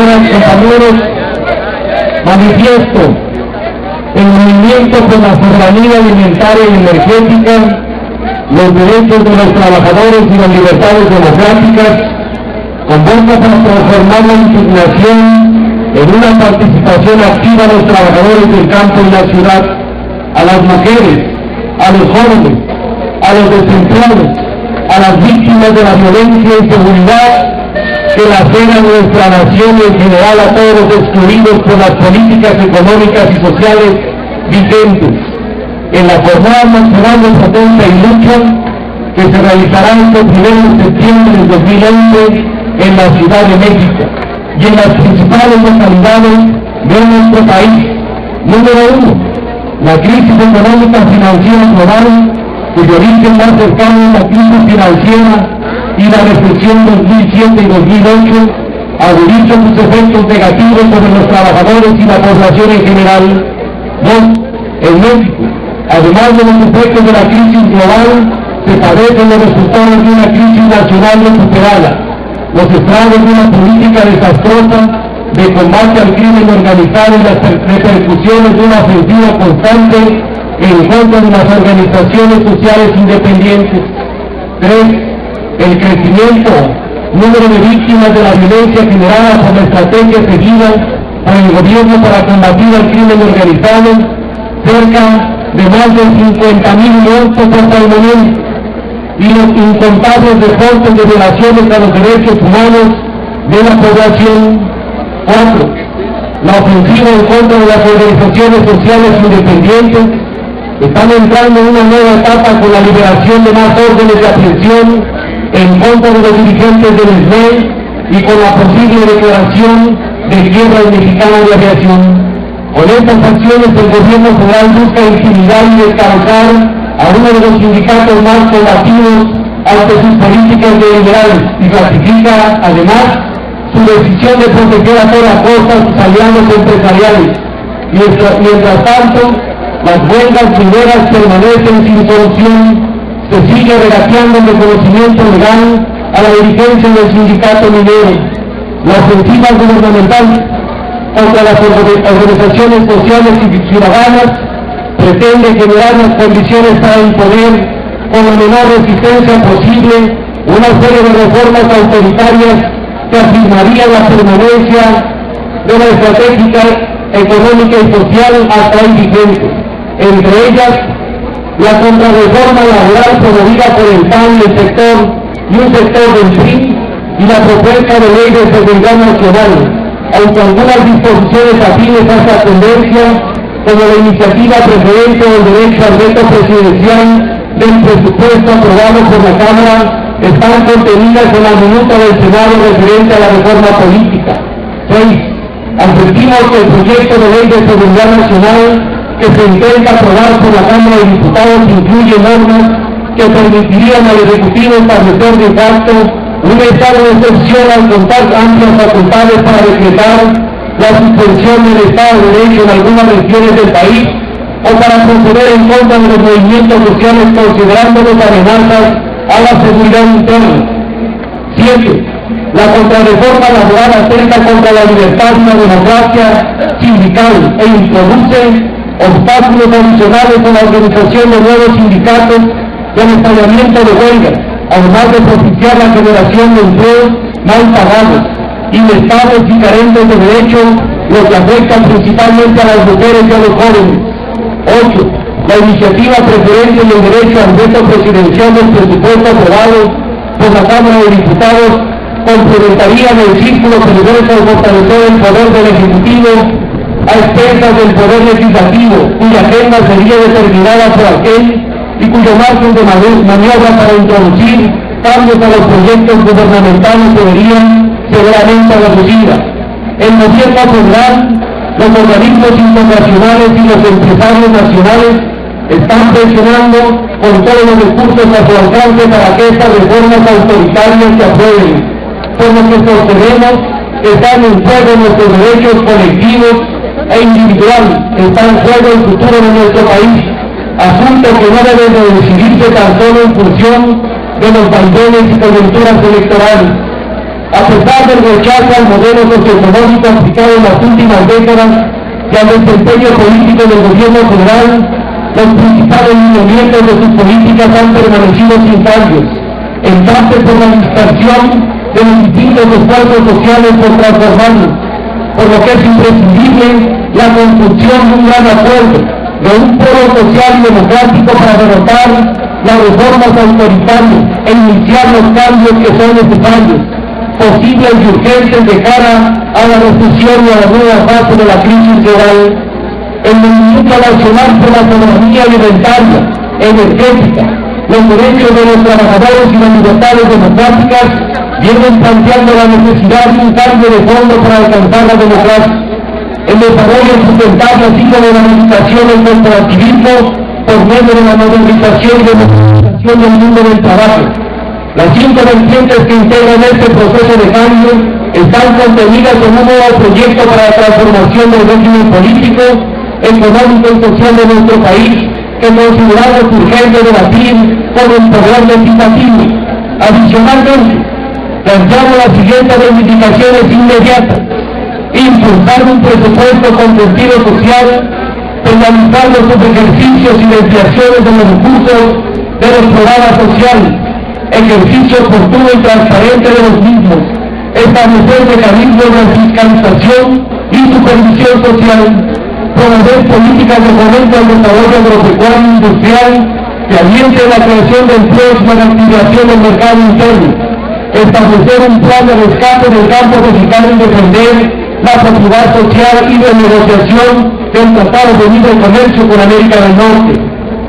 compañeras, compañeros, manifiesto el movimiento por la soberanía alimentaria y energética, los derechos de los trabajadores y las libertades democráticas, convoca para transformar la indignación en una participación activa de los trabajadores del campo y la ciudad, a las mujeres, a los jóvenes, a los desempleados, a las víctimas de la violencia y inseguridad que lacera nuestra nación y en general a todos los excluidos por las políticas económicas y sociales vigentes. En la Jornada Nacional de Protesta y Lucha, que se realizará este 1 de septiembre de 2011 en la Ciudad de México y en las principales localidades de nuestro país. Número 1, la crisis económica financiera global, cuyo origen más cercano es la crisis financiera y la recesión 2007 y 2008, agudizó sus efectos negativos sobre los trabajadores y la población en general. 2, en México, además de los efectos de la crisis global, se padecen los resultados de una crisis nacional recuperada, los estragos de una política desastrosa de combate al crimen organizado y las repercusiones de una ofensiva constante en contra de las organizaciones sociales independientes. 3, el crecimiento, número de víctimas de la violencia generada por la estrategia seguida por el gobierno para combatir al crimen organizado, cerca de más de 50,000 muertos hasta el momento, y los incontables reportes de violaciones a los derechos humanos de la población. 4, la ofensiva en contra de las organizaciones sociales independientes. Están entrando en una nueva etapa con la liberación de más órdenes de aprehensión en contra de los dirigentes del SME y con la posible declaración de guerra mexicana de aviación. Con estas acciones el gobierno federal busca intimidar y descabezar a uno de los sindicatos más combativos ante sus políticas neoliberales y ratifica además su decisión de proteger a toda costa a sus aliados empresariales. Mientras tanto, las huelgas mineras permanecen sin solución. Se sigue regateando el reconocimiento legal a la dirigencia del sindicato minero. La ofensiva gubernamental contra las organizaciones sociales y ciudadanas pretende generar las condiciones para imponer con la menor resistencia posible una serie de reformas autoritarias que afirmarían la permanencia de la estrategia económica y social hasta hoy vigente. Entre ellas, la contrarreforma laboral promovida por el PAN y el sector y un sector del PRI y la propuesta de ley de seguridad nacional, aunque algunas disposiciones afines a esta tendencia, como la iniciativa preferente del derecho al veto presidencial del presupuesto aprobado por la Cámara, están contenidas en la minuta del Senado referente a la reforma política. 6. Advertimos que el proyecto de ley de seguridad nacional que se intenta aprobar por la Cámara de Diputados incluye normas que permitirían al Ejecutivo establecer de facto un estado de excepción al contar amplias facultades para decretar la suspensión del Estado de Derecho en algunas regiones del país o para proceder en contra de los movimientos sociales considerándolos amenazas a la seguridad interna. 7. La contrarreforma laboral atenta contra la libertad y la democracia sindical e introduce obstáculos adicionales en la organización de nuevos sindicatos del estallamiento de huelgas, además de propiciar la generación de empleos mal pagados, inestables y carentes de derechos, lo que afecta principalmente a las mujeres y a los jóvenes. 8. La iniciativa preferente y el derecho al veto presidencial del presupuesto aprobado por la Cámara de Diputados complementarían el círculo peligroso de fortalecer el poder del Ejecutivo a expensas del Poder Legislativo, cuya agenda sería determinada por aquel y cuyo margen de maniobra para introducir cambios a los proyectos gubernamentales serían severamente reducidas. El gobierno federal, los organismos internacionales y los empresarios nacionales están presionando con todos los recursos a su alcance para que estas reformas autoritarias se aprueben, por lo que sostenemos que están en juego nuestros derechos colectivos e individuales, está en juego el futuro de nuestro país, asunto que no debe de decidirse tan solo en función de los vaivenes y coyunturas electorales. A pesar del rechazo al modelo socioeconómico aplicado en las últimas décadas y al desempeño político del gobierno federal, los principales lineamientos de sus políticas han permanecido sin cambios, en parte por la dispersión de los distintos esfuerzos sociales por transformarlos, por lo que es imprescindible la construcción de un gran acuerdo, de un polo social y democrático para derrotar las reformas autoritarias e iniciar los cambios que son necesarios, posibles y urgentes de cara a la recesión y a la nueva fase de la crisis global. El movimiento nacional por la soberanía alimentaria, energética, los derechos de los trabajadores y las libertades democráticas vienen planteando la necesidad de un cambio de fondo para alcanzar la democracia, el desarrollo sustentable así como la medicación del corporativismo por medio de la modernización y democratización del mundo del trabajo. Las 5 vertientes que integran este proceso de cambio están contenidas en un nuevo proyecto para la transformación del régimen político, económico y social de nuestro país, que consideramos urgente debatir con el poder legislativo. Adicionalmente, planteamos las siguientes reivindicaciones inmediatas: impulsar un presupuesto con sentido social, penalizar los subejercicios y desviaciones de los recursos de los programas sociales, ejercicio oportuno y transparente de los mismos, establecer mecanismos de fiscalización y supervisión social, promover políticas de fomento al desarrollo agropecuario e industrial que alienten la creación de empleos y la activación del mercado interno, establecer un plan de rescate del campo mexicano y defender la propiedad social y de negociación del Tratado de Libre Comercio con América del Norte,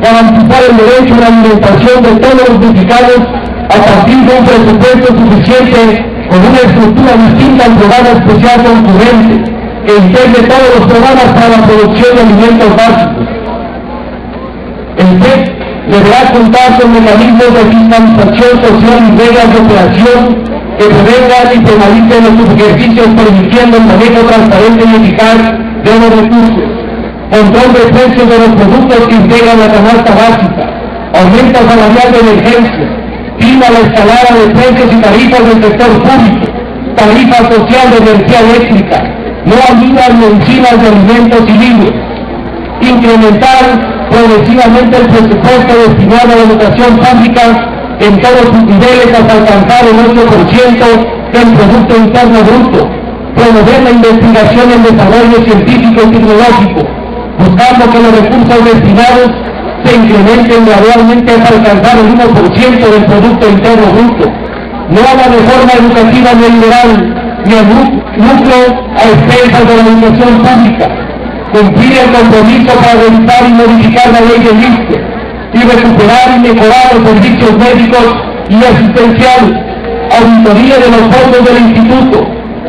garantizar el derecho a la alimentación de todos los mexicanos a partir de un presupuesto suficiente con una estructura distinta al programa especial concurrente, que integre todos los programas para la producción de alimentos básicos. El PEC deberá contar con mecanismos de fiscalización social y reglas de operación que prevengan y penalicen los subejercicios, permitiendo el manejo transparente y eficaz de los recursos, control de precios de los productos que integran la canasta básica, aumento salarial de emergencia, prima la escalada de precios y tarifas del sector público, tarifa social de energía eléctrica, no ayudas medicinas de alimentos y libros, incrementar progresivamente el presupuesto destinado a la educación pública en todos sus niveles hasta alcanzar el 8% del Producto Interno Bruto, promover la investigación en desarrollo científico y tecnológico, buscando que los recursos destinados se incrementen gradualmente hasta alcanzar el 1% del Producto Interno Bruto, no a la reforma educativa neoliberal ni al núcleo a expensas de la educación pública, cumplir el compromiso para revisar y modificar la ley del ISSSTE y recuperar y mejorar los servicios médicos y asistenciales, auditoría de los fondos del instituto,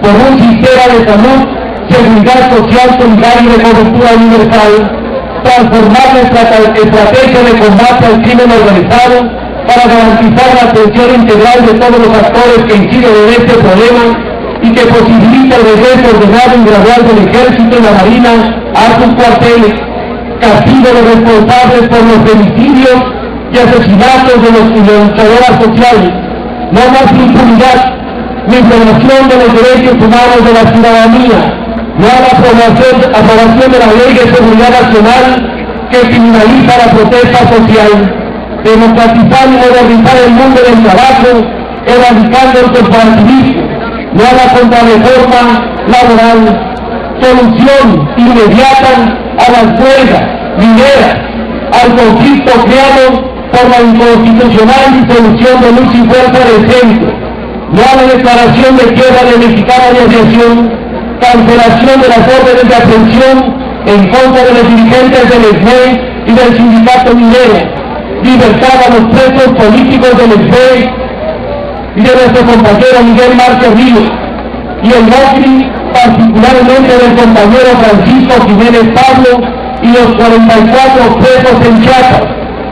por un sistema de salud, seguridad social solidaria y de cobertura universal, transformar la estrategia de combate al crimen organizado para garantizar la atención integral de todos los actores que inciden en este problema y que posibilita el regreso ordenado y gradual del Ejército y la Marina a sus cuarteles, castigo de responsables por los femicidios y asesinatos de los luchadoras sociales, no más impunidad, ni violación de los derechos humanos de la ciudadanía, no a la aprobación de la Ley de Seguridad Nacional que criminaliza la protesta social, democratizar y modernizar el mundo del trabajo, erradicando el corporativismo, no a la contrarreforma laboral, solución inmediata a las huelgas mineras, al conflicto creado por la inconstitucional disolución de Luz y Fuerza del Centro, no a la declaración de quiebra de Mexicana de Aviación, cancelación de las órdenes de aprehensión en contra de los dirigentes del SME y del sindicato minero, libertad a los presos políticos del SME y de nuestro compañero Miguel Márquez Ríos, y el MOCRI, particularmente del compañero Francisco Jiménez Pablo y los 44 presos en Chiapas,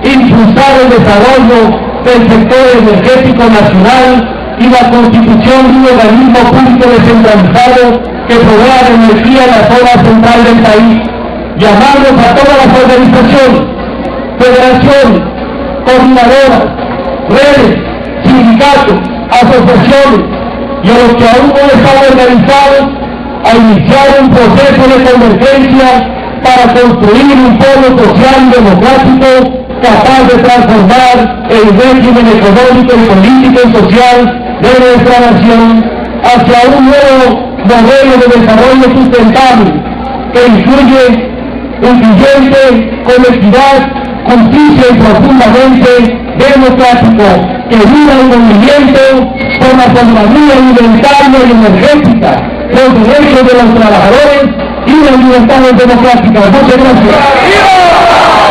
impulsar el desarrollo del sector energético nacional y la constitución de un organismo público descentralizado que provea de energía en la zona central del país. Llamarlos a todas las organizaciones, federaciones, coordinadoras, redes, sindicatos, asociaciones, y a los que aún no están organizados a iniciar un proceso de convergencia para construir un pueblo social y democrático capaz de transformar el régimen económico y político y social de nuestra nación hacia un nuevo modelo de desarrollo sustentable que incluye incluyente, con equidad, justicia y profundamente democrático, que viva el movimiento por la soberanía alimentaria y energética, los derechos de los trabajadores y las libertades democráticas. Muchas gracias.